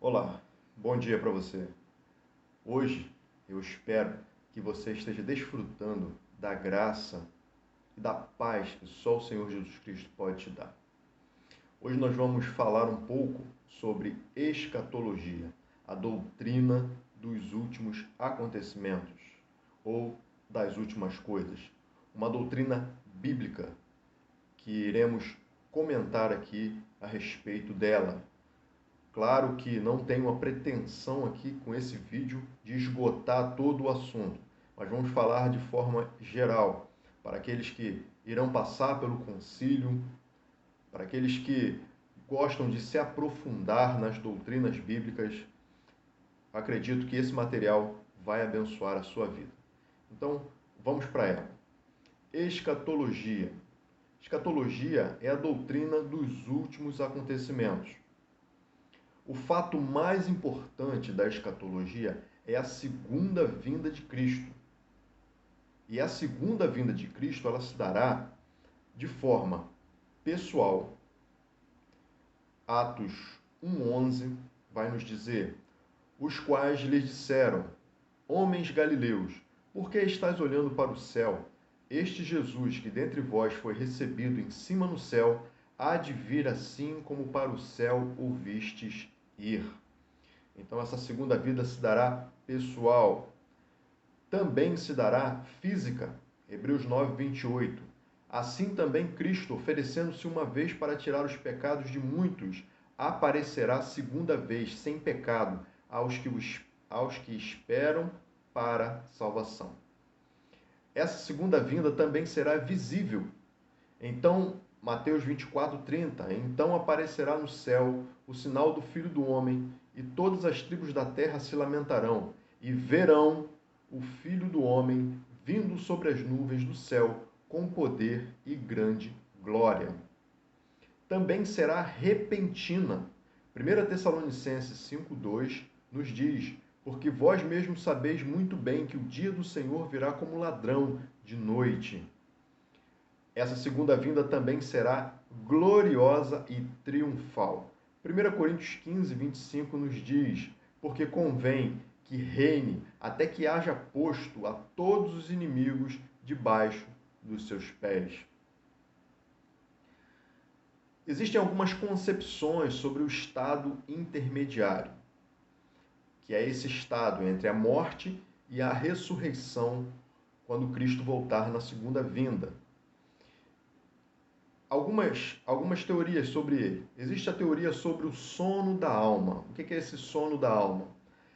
Olá, bom dia para você. Hoje eu espero que você esteja desfrutando da graça e da paz que só o Senhor Jesus Cristo pode te dar. Hoje nós vamos falar um pouco sobre escatologia, a doutrina dos últimos acontecimentos ou das últimas coisas. Uma doutrina bíblica que iremos comentar aqui a respeito dela. Claro que não tenho a pretensão aqui com esse vídeo de esgotar todo o assunto, mas vamos falar de forma geral, para aqueles que irão passar pelo concílio, para aqueles que gostam de se aprofundar nas doutrinas bíblicas. Acredito que esse material vai abençoar a sua vida. Então, vamos para ela. Escatologia. Escatologia é a doutrina dos últimos acontecimentos. O fato mais importante da escatologia é a segunda vinda de Cristo. E a segunda vinda de Cristo, ela se dará de forma pessoal. Atos 1:11 vai nos dizer: os quais lhes disseram: homens galileus, por que estáis olhando para o céu? Este Jesus que dentre vós foi recebido em cima no céu, há de vir assim como para o céu o vistes ir. Então essa segunda vida se dará pessoal. Também se dará física. Hebreus 9:28. Assim também Cristo, oferecendo-se uma vez para tirar os pecados de muitos, aparecerá segunda vez sem pecado aos que esperam para salvação. Essa segunda vinda também será visível. Então, Mateus 24:30, então aparecerá no céu o sinal do Filho do Homem, e todas as tribos da terra se lamentarão, e verão o Filho do Homem vindo sobre as nuvens do céu, com poder e grande glória. Também será repentina. 1 Tessalonicenses 5:2 nos diz: porque vós mesmos sabeis muito bem que o dia do Senhor virá como ladrão de noite. Essa segunda vinda também será gloriosa e triunfal. 1 Coríntios 15:25 nos diz: porque convém que reine até que haja posto a todos os inimigos debaixo dos seus pés. Existem algumas concepções sobre o estado intermediário, que é esse estado entre a morte e a ressurreição, quando Cristo voltar na segunda vinda. Algumas teorias sobre ele. Existe a teoria sobre o sono da alma. O que é esse sono da alma?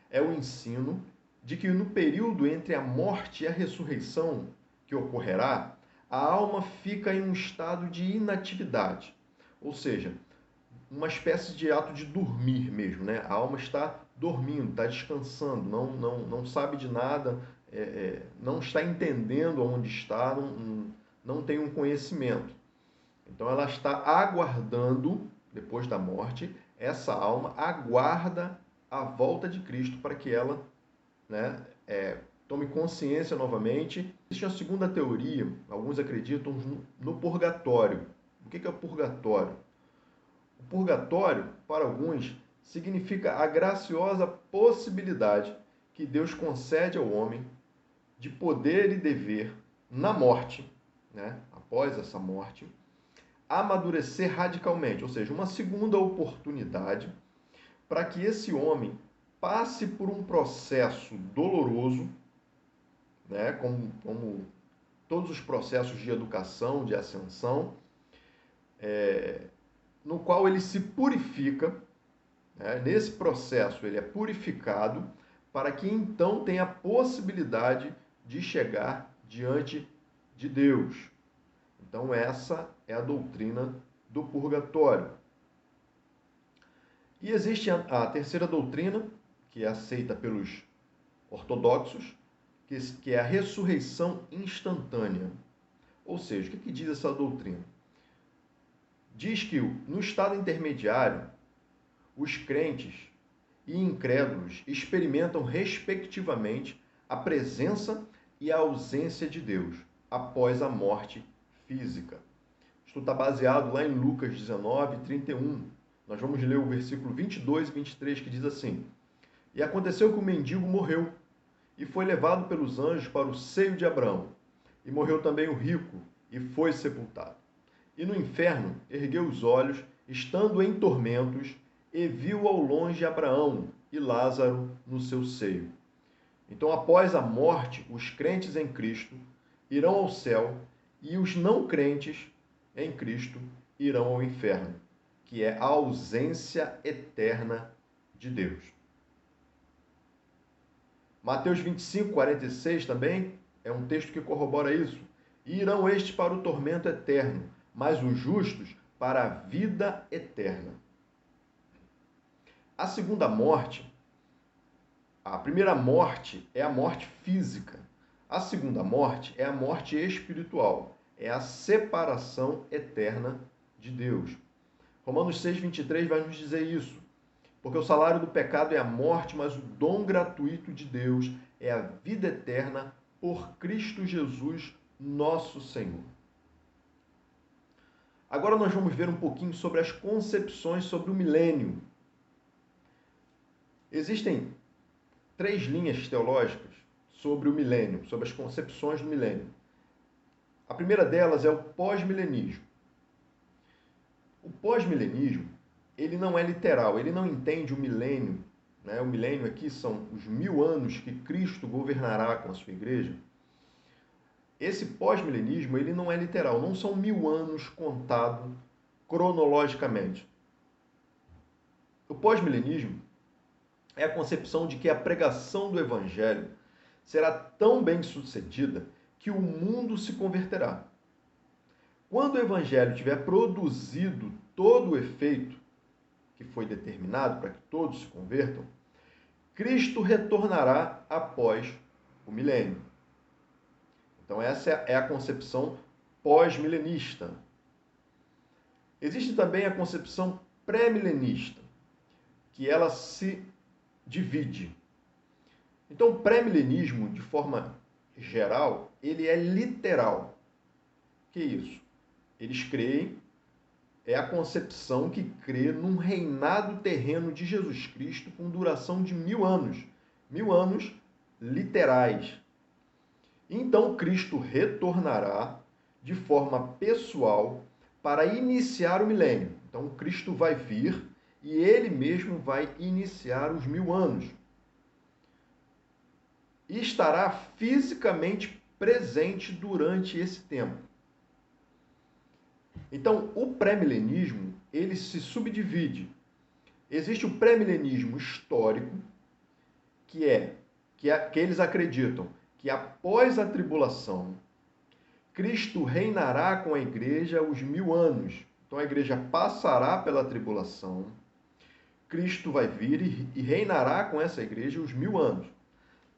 É o ensino de que no período entre a morte e a ressurreição que ocorrerá, a alma fica em um estado de inatividade. Ou seja, uma espécie de ato de dormir mesmo, né? A alma está dormindo, está descansando, não sabe de nada, não está entendendo onde está, não tem um conhecimento. Então ela está aguardando, depois da morte, essa alma aguarda a volta de Cristo para que ela, né, tome consciência novamente. Existe uma segunda teoria, alguns acreditam no purgatório. O que é o purgatório? O purgatório, para alguns, significa a graciosa possibilidade que Deus concede ao homem de poder e dever na morte, né, após essa morte, amadurecer radicalmente, ou seja, uma segunda oportunidade para que esse homem passe por um processo doloroso, né, como todos os processos de educação, de ascensão, no qual ele se purifica, né, nesse processo ele é purificado, para que então tenha a possibilidade de chegar diante de Deus. Então essa é a doutrina do purgatório. E existe a terceira doutrina, que é aceita pelos ortodoxos, que é a ressurreição instantânea. Ou seja, o que diz essa doutrina? Diz que no estado intermediário, os crentes e incrédulos experimentam, respectivamente, a presença e a ausência de Deus após a morte física. Isto está baseado lá em Lucas 19:31. Nós vamos ler o versículo 22 e 23, que diz assim: E aconteceu que o mendigo morreu, e foi levado pelos anjos para o seio de Abraão. E morreu também o rico, e foi sepultado. E no inferno ergueu os olhos, estando em tormentos, e viu ao longe Abraão e Lázaro no seu seio. Então, após a morte, os crentes em Cristo irão ao céu, e os não crentes em Cristo irão ao inferno, que é a ausência eterna de Deus. Mateus 25, 46 também é um texto que corrobora isso. E irão estes para o tormento eterno, mas os justos para a vida eterna. A segunda morte, a primeira morte é a morte física. A segunda morte é a morte espiritual, é a separação eterna de Deus. Romanos 6, 23 vai nos dizer isso. Porque o salário do pecado é a morte, mas o dom gratuito de Deus é a vida eterna por Cristo Jesus, nosso Senhor. Agora nós vamos ver um pouquinho sobre as concepções sobre o milênio. Existem 3 linhas teológicas sobre o milênio, sobre as concepções do milênio. A primeira delas é o pós-milenismo. O pós-milenismo, ele não é literal, ele não entende o milênio, né? O milênio aqui são os 1000 anos que Cristo governará com a sua igreja. Esse pós-milenismo, ele não é literal, não são 1000 anos contado cronologicamente. O pós-milenismo é a concepção de que a pregação do evangelho será tão bem sucedida que o mundo se converterá. Quando o evangelho tiver produzido todo o efeito que foi determinado para que todos se convertam, Cristo retornará após o milênio. Então essa é a concepção pós-milenista. Existe também a concepção pré-milenista, que ela se divide. Então o pré-milenismo, de forma geral, ele é literal. Que isso? Eles creem, é a concepção que crê num reinado terreno de Jesus Cristo com duração de 1000 anos. 1000 anos literais. Então Cristo retornará de forma pessoal para iniciar o milênio. Então Cristo vai vir e ele mesmo vai iniciar os 1000 anos. E estará fisicamente presente durante esse tempo. Então, o pré-milenismo, ele se subdivide. Existe o pré-milenismo histórico, que eles acreditam que após a tribulação, Cristo reinará com a igreja os 1000 anos. Então, a igreja passará pela tribulação, Cristo vai vir e reinará com essa igreja os 1000 anos.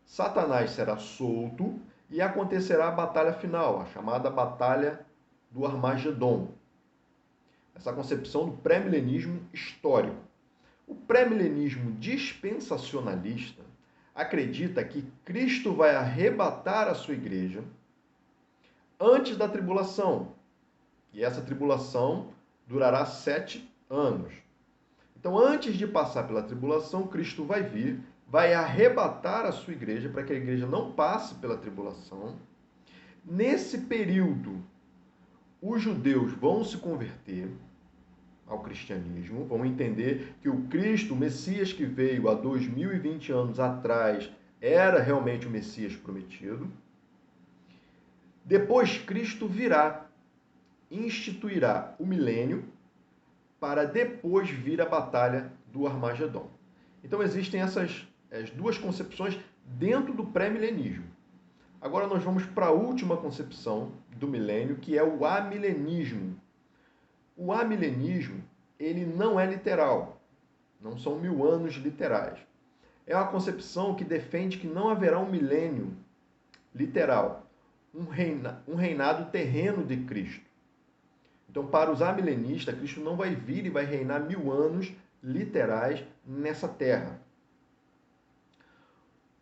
Satanás será solto e acontecerá a batalha final, a chamada Batalha do Armagedon. Essa concepção do pré-milenismo histórico. O pré-milenismo dispensacionalista acredita que Cristo vai arrebatar a sua igreja antes da tribulação. E essa tribulação durará 7 anos. Então, antes de passar pela tribulação, Cristo vai vir, vai arrebatar a sua igreja para que a igreja não passe pela tribulação. Nesse período, os judeus vão se converter ao cristianismo, vão entender que o Cristo, o Messias que veio há 2020 anos atrás, era realmente o Messias prometido. Depois, Cristo virá, instituirá o milênio, para depois vir a batalha do Armagedon. Então, existem essas as 2 concepções dentro do pré-milenismo. Agora nós vamos para a última concepção do milênio, que é o amilenismo. O amilenismo, ele não é literal, não são 1000 anos literais. É uma concepção que defende que não haverá um milênio literal, um reinado terreno de Cristo. Então, para os amilenistas, Cristo não vai vir e vai reinar 1000 anos literais nessa terra.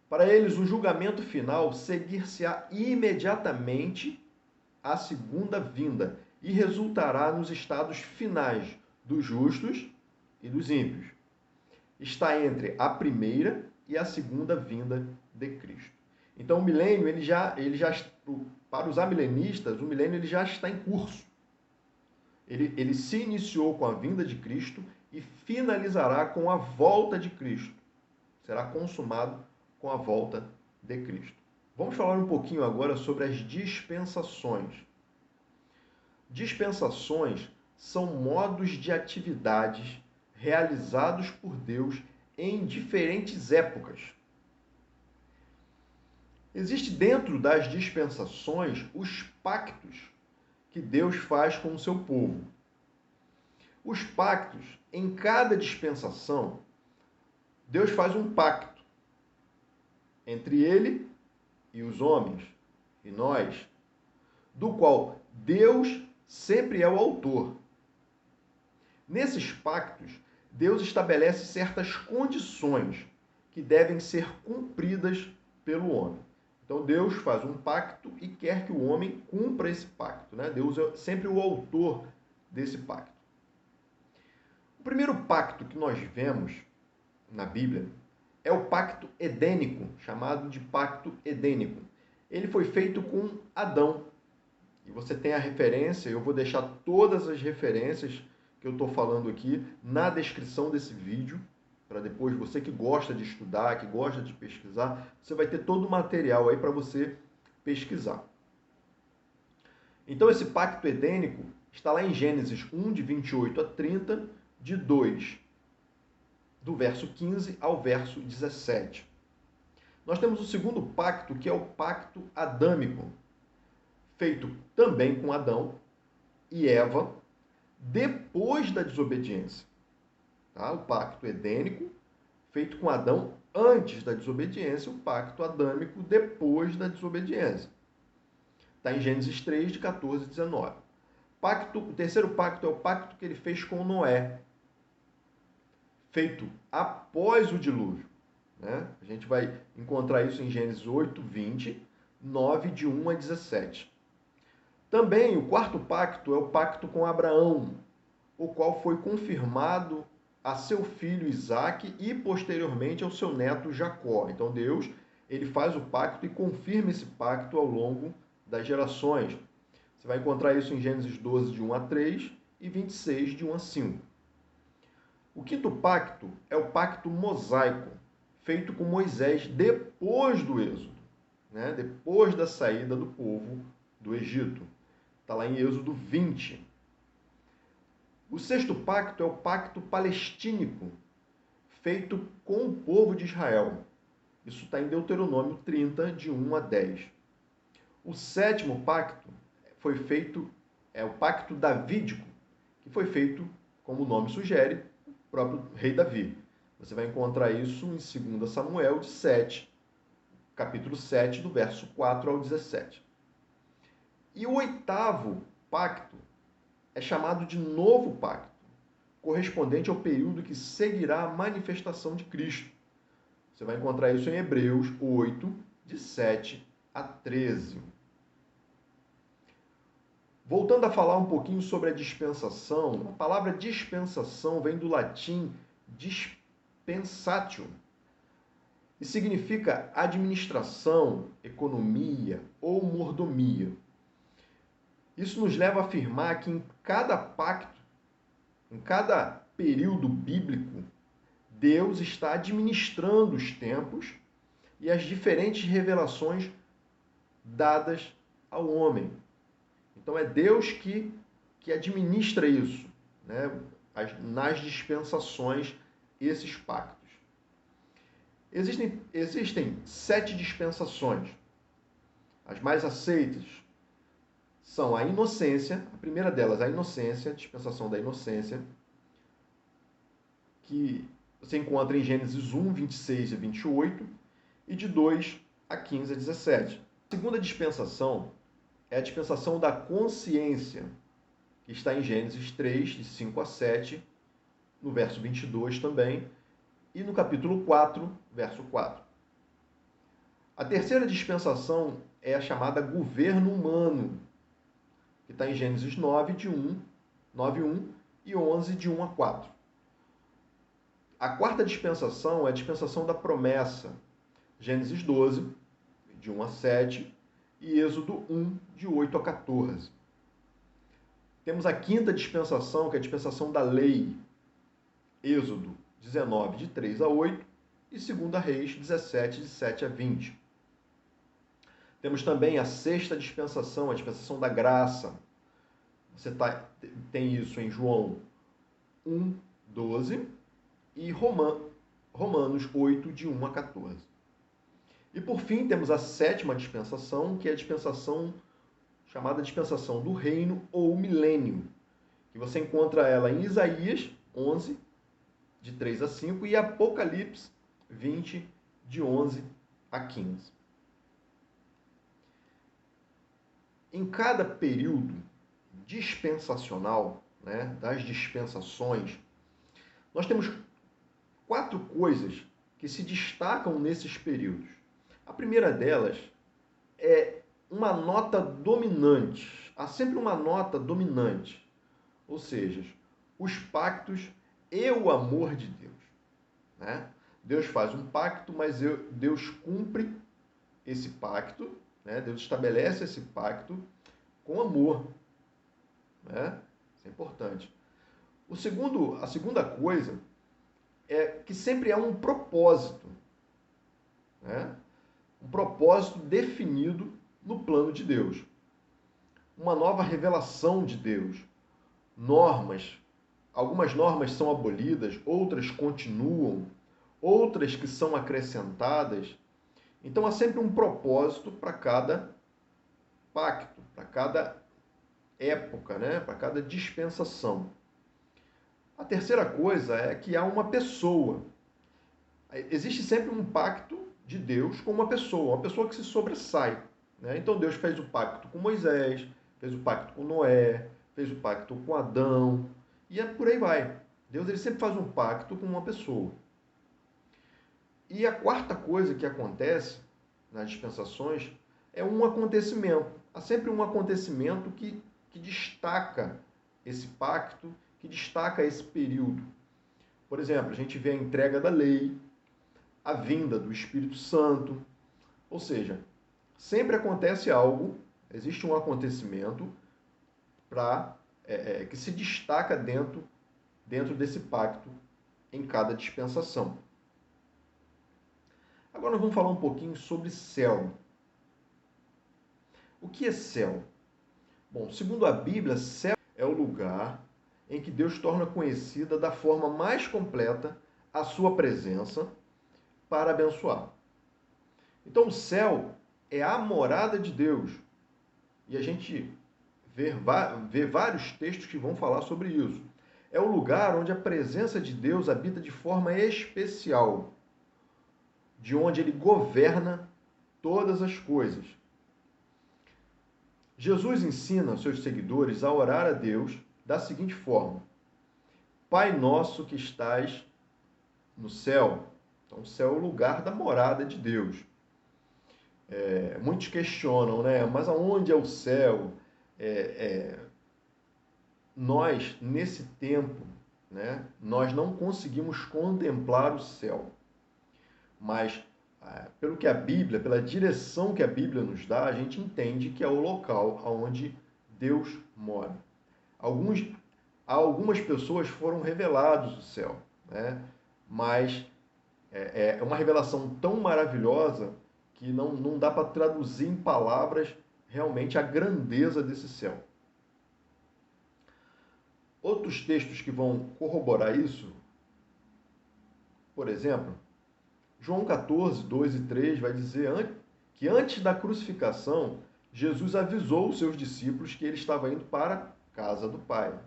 Para eles, o julgamento final seguir-se-á imediatamente à segunda vinda e resultará nos estados finais dos justos e dos ímpios. Está entre a primeira e a segunda vinda de Cristo. Então, o milênio, para os amilenistas, o milênio ele já está em curso. Ele se iniciou com a vinda de Cristo e finalizará com a volta de Cristo. Será consumado com a volta de Cristo. Vamos falar um pouquinho agora sobre as dispensações. Dispensações são modos de atividades realizados por Deus em diferentes épocas. Existe dentro das dispensações os pactos que Deus faz com o seu povo. Os pactos, em cada dispensação, Deus faz um pacto entre ele e os homens, e nós, do qual Deus sempre é o autor. Nesses pactos, Deus estabelece certas condições que devem ser cumpridas pelo homem. Então, Deus faz um pacto e quer que o homem cumpra esse pacto, né? Deus é sempre o autor desse pacto. O primeiro pacto que nós vemos na Bíblia é o pacto edênico, chamado de pacto edênico. Ele foi feito com Adão. E você tem a referência, eu vou deixar todas as referências que eu estou falando aqui na descrição desse vídeo, para depois você que gosta de estudar, que gosta de pesquisar, você vai ter todo o material aí para você pesquisar. Então esse pacto edênico está lá em Gênesis 1, de 28 a 30, de 2, do verso 15 ao verso 17. Nós temos o segundo pacto, que é o pacto adâmico, feito também com Adão e Eva, depois da desobediência. Tá? O pacto edênico, feito com Adão antes da desobediência, o pacto adâmico depois da desobediência. Está em Gênesis 3, de 14 a 19. O terceiro pacto é o pacto que ele fez com Noé, feito após o dilúvio. Né? A gente vai encontrar isso em Gênesis 8, 20, 9, de 1 a 17. Também o quarto pacto é o pacto com Abraão, o qual foi confirmado a seu filho Isaque e posteriormente ao seu neto Jacó. Então Deus, ele faz o pacto e confirma esse pacto ao longo das gerações. Você vai encontrar isso em Gênesis 12, de 1 a 3 e 26, de 1 a 5. O quinto pacto é o pacto mosaico, feito com Moisés depois do Êxodo, né? Depois da saída do povo do Egito. Está lá em Êxodo 20. O sexto pacto é o pacto palestínico, feito com o povo de Israel. Isso está em Deuteronômio 30, de 1 a 10. O sétimo pacto é o pacto davídico, que foi feito, como o nome sugere, o próprio rei Davi. Você vai encontrar isso em 2 Samuel 7, capítulo 7, do verso 4 ao 17. E o oitavo pacto é chamado de novo pacto, correspondente ao período que seguirá a manifestação de Cristo. Você vai encontrar isso em Hebreus 8, de 7 a 13. Voltando a falar um pouquinho sobre a dispensação, a palavra dispensação vem do latim dispensatio e significa administração, economia ou mordomia. Isso nos leva a afirmar que em cada pacto, em cada período bíblico, Deus está administrando os tempos e as diferentes revelações dadas ao homem. Então é Deus que administra isso, né? Nas dispensações, esses pactos. Existem 7 dispensações. As mais aceitas são a inocência, a primeira delas, a inocência, a dispensação da inocência, que você encontra em Gênesis 1, 26 e 28, e de 2 a 15 a 17. A segunda dispensação é a dispensação da consciência, que está em Gênesis 3, de 5 a 7, no verso 22 também, e no capítulo 4, verso 4. A terceira dispensação é a chamada governo humano, que está em Gênesis 9, de 1, 9, 1 e 11, de 1 a 4. A quarta dispensação é a dispensação da promessa. Gênesis 12, de 1 a 7, e Êxodo 1, de 8 a 14. Temos a quinta dispensação, que é a dispensação da lei. Êxodo 19, de 3 a 8, e 2 Reis 17, de 7 a 20. Temos também a sexta dispensação, a dispensação da graça. Você tem isso em João 1, 12 e Romanos 8, de 1 a 14. E por fim, temos a sétima dispensação, que é a dispensação chamada dispensação do reino ou milênio, que você encontra ela em Isaías 11, de 3 a 5, e Apocalipse 20, de 11 a 15. Em cada período dispensacional, né, das dispensações, nós temos 4 coisas que se destacam nesses períodos. A primeira delas é uma nota dominante. Há sempre uma nota dominante, ou seja, os pactos e o amor de Deus. Né? Deus faz um pacto, mas Deus cumpre esse pacto, né? Deus estabelece esse pacto com amor. Né? Isso é importante. A segunda coisa é que sempre há um propósito. Né? Um propósito definido no plano de Deus. Uma nova revelação de Deus. Normas. Algumas normas são abolidas, outras continuam, outras que são acrescentadas. Então há sempre um propósito para cada pacto, para cada época, né? Para cada dispensação. A terceira coisa é que há uma pessoa. Existe sempre um pacto de Deus com uma pessoa que se sobressai. Né? Então Deus fez o pacto com Moisés, fez o pacto com Noé, fez o pacto com Adão, e por aí vai. Deus ele sempre faz um pacto com uma pessoa. E a quarta coisa que acontece nas dispensações é um acontecimento. Há sempre um acontecimento que destaca esse pacto, que destaca esse período. Por exemplo, a gente vê a entrega da lei, a vinda do Espírito Santo. Ou seja, sempre acontece algo, existe um acontecimento que se destaca dentro desse pacto em cada dispensação. Agora nós vamos falar um pouquinho sobre céu. O que é céu? Bom, segundo a Bíblia, céu é o lugar em que Deus torna conhecida da forma mais completa a sua presença para abençoar. Então o céu é a morada de Deus. E a gente vê vários textos que vão falar sobre isso. É o lugar onde a presença de Deus habita de forma especial, de onde ele governa todas as coisas. Jesus ensina aos seus seguidores a orar a Deus da seguinte forma: Pai nosso que estás no céu. Então, o céu é o lugar da morada de Deus. Muitos questionam, né? Mas aonde é o céu? Nós, nesse tempo, né, nós não conseguimos contemplar o céu. Mas, pelo que a Bíblia, pela direção que a Bíblia nos dá, a gente entende que é o local onde Deus mora. Algumas pessoas foram revelados o céu, né? Mas é uma revelação tão maravilhosa que não dá para traduzir em palavras realmente a grandeza desse céu. Outros textos que vão corroborar isso, por exemplo, João 14, 2 e 3 vai dizer que antes da crucificação, Jesus avisou os seus discípulos que ele estava indo para a casa do Pai.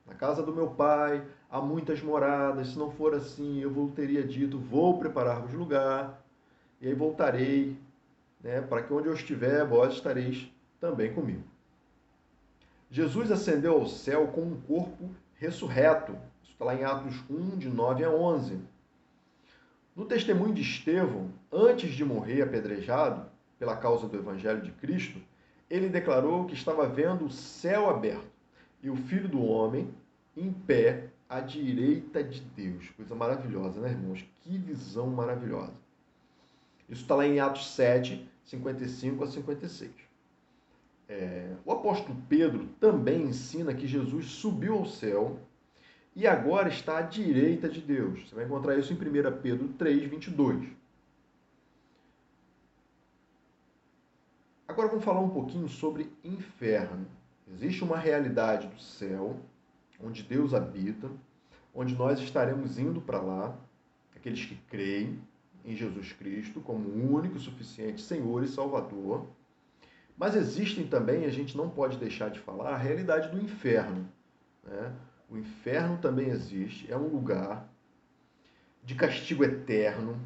Na casa do meu Pai há muitas moradas, se não for assim, eu teria dito, vou preparar-vos lugar, e aí voltarei, né, para que onde eu estiver, vós estareis também comigo. Jesus ascendeu ao céu com um corpo ressurreto. Isso está lá em Atos 1, de 9 a 11. No testemunho de Estevão, antes de morrer apedrejado pela causa do Evangelho de Cristo, ele declarou que estava vendo o céu aberto e o Filho do Homem em pé à direita de Deus. Coisa maravilhosa, né, irmãos? Que visão maravilhosa. Isso está lá em Atos 7, 55 a 56. O apóstolo Pedro também ensina que Jesus subiu ao céu e agora está à direita de Deus. Você vai encontrar isso em 1 Pedro 3, 22. Agora vamos falar um pouquinho sobre inferno. Existe uma realidade do céu, onde Deus habita, onde nós estaremos indo para lá, aqueles que creem em Jesus Cristo como o único, suficiente Senhor e Salvador. Mas existem também, a gente não pode deixar de falar, a realidade do inferno, né? O inferno também existe, é um lugar de castigo eterno,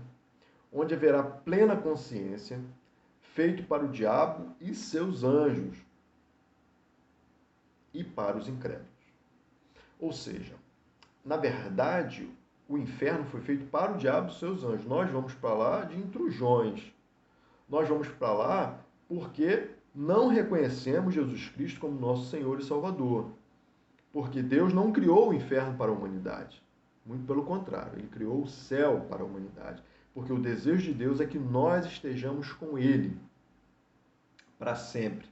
onde haverá plena consciência, feito para o diabo e seus anjos e para os incrédulos. Ou seja, na verdade, o inferno foi feito para o diabo e seus anjos. Nós vamos para lá de intrusões. Nós vamos para lá porque não reconhecemos Jesus Cristo como nosso Senhor e Salvador. Porque Deus não criou o inferno para a humanidade. Muito pelo contrário, Ele criou o céu para a humanidade. Porque o desejo de Deus é que nós estejamos com Ele para sempre.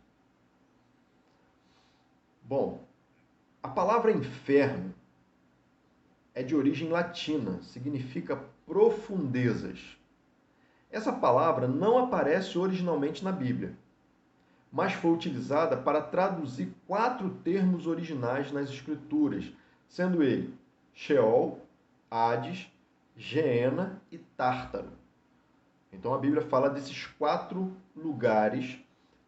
Bom, a palavra inferno é de origem latina, significa profundezas. Essa palavra não aparece originalmente na Bíblia, mas foi utilizada para traduzir 4 termos originais nas Escrituras, sendo ele Sheol, Hades, Geena e Tártaro. Então a Bíblia fala desses 4 lugares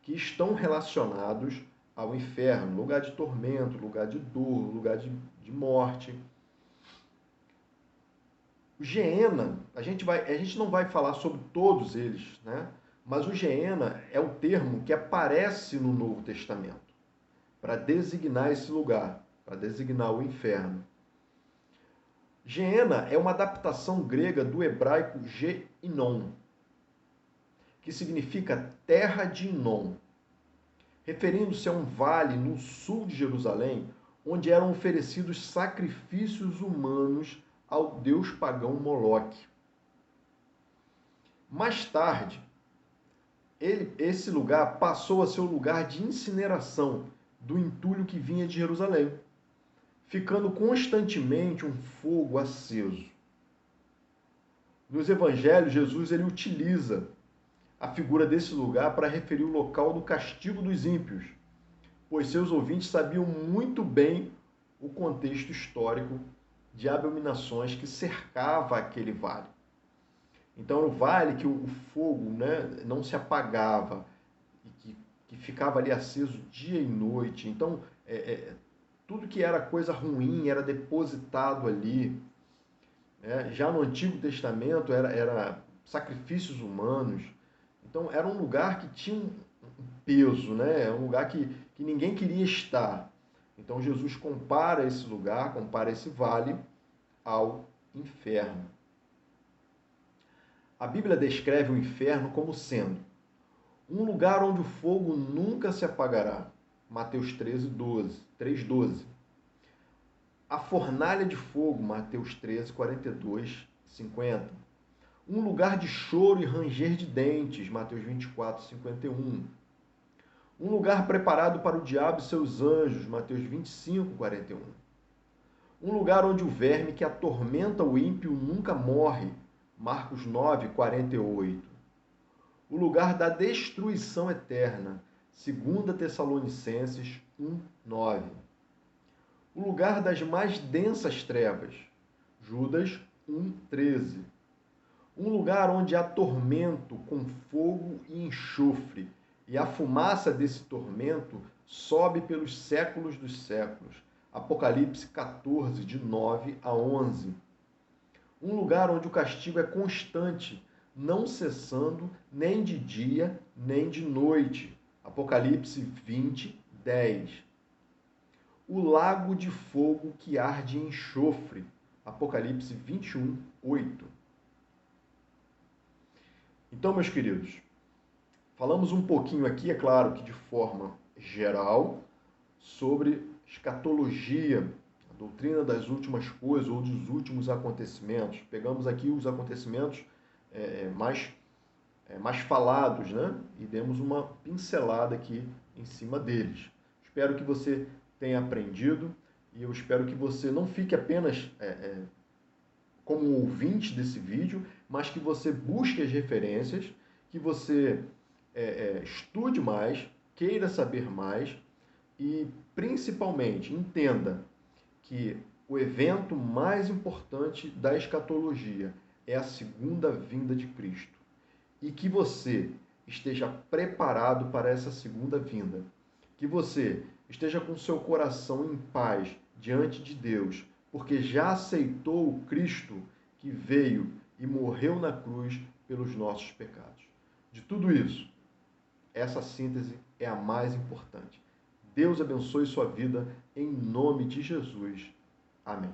que estão relacionados ao inferno, lugar de tormento, lugar de dor, lugar de morte. O Geena, a gente não vai falar sobre todos eles, né? Mas o Geena é o termo que aparece no Novo Testamento para designar esse lugar, para designar o inferno. Geena é uma adaptação grega do hebraico Geinom, que significa terra de Inom, referindo-se a um vale no sul de Jerusalém, onde eram oferecidos sacrifícios humanos ao deus pagão Moloque. Mais tarde, esse lugar passou a ser o lugar de incineração do entulho que vinha de Jerusalém, ficando constantemente um fogo aceso. Nos evangelhos, Jesus ele utiliza a figura desse lugar para referir o local do castigo dos ímpios, pois seus ouvintes sabiam muito bem o contexto histórico de abominações que cercava aquele vale. Então, era o vale que o fogo, né, não se apagava, e que ficava ali aceso dia e noite. Então, tudo que era coisa ruim era depositado ali. Né? Já no Antigo Testamento, era sacrifícios humanos. Então, era um lugar que tinha um peso, né? É um lugar que ninguém queria estar. Então, Jesus compara esse lugar, compara esse vale ao inferno. A Bíblia descreve o inferno como sendo um lugar onde o fogo nunca se apagará. Mateus 3:12. A fornalha de fogo, Mateus 13, 42, 50. Um lugar de choro e ranger de dentes, Mateus 24, 51. Um lugar preparado para o diabo e seus anjos, Mateus 25, 41. Um lugar onde o verme que atormenta o ímpio nunca morre, Marcos 9, 48. O lugar da destruição eterna, 2 Tessalonicenses 1, 9. O lugar das mais densas trevas, Judas 1, 13. Um lugar onde há tormento com fogo e enxofre, e a fumaça desse tormento sobe pelos séculos dos séculos, Apocalipse 14, de 9 a 11. Um lugar onde o castigo é constante, não cessando nem de dia nem de noite. Apocalipse 20, 10. O lago de fogo que arde em enxofre. Apocalipse 21, 8. Então, meus queridos, falamos um pouquinho aqui, é claro que de forma geral, sobre escatologia, doutrina das últimas coisas ou dos últimos acontecimentos. Pegamos aqui os acontecimentos mais falados, né? E demos uma pincelada aqui em cima deles. Espero que você tenha aprendido e eu espero que você não fique apenas como ouvinte desse vídeo, mas que você busque as referências, que você estude mais, queira saber mais e, principalmente, entenda que o evento mais importante da escatologia é a segunda vinda de Cristo e que você esteja preparado para essa segunda vinda, que você esteja com seu coração em paz diante de Deus, porque já aceitou o Cristo que veio e morreu na cruz pelos nossos pecados. De tudo isso, essa síntese é a mais importante. Deus abençoe sua vida em nome de Jesus. Amém.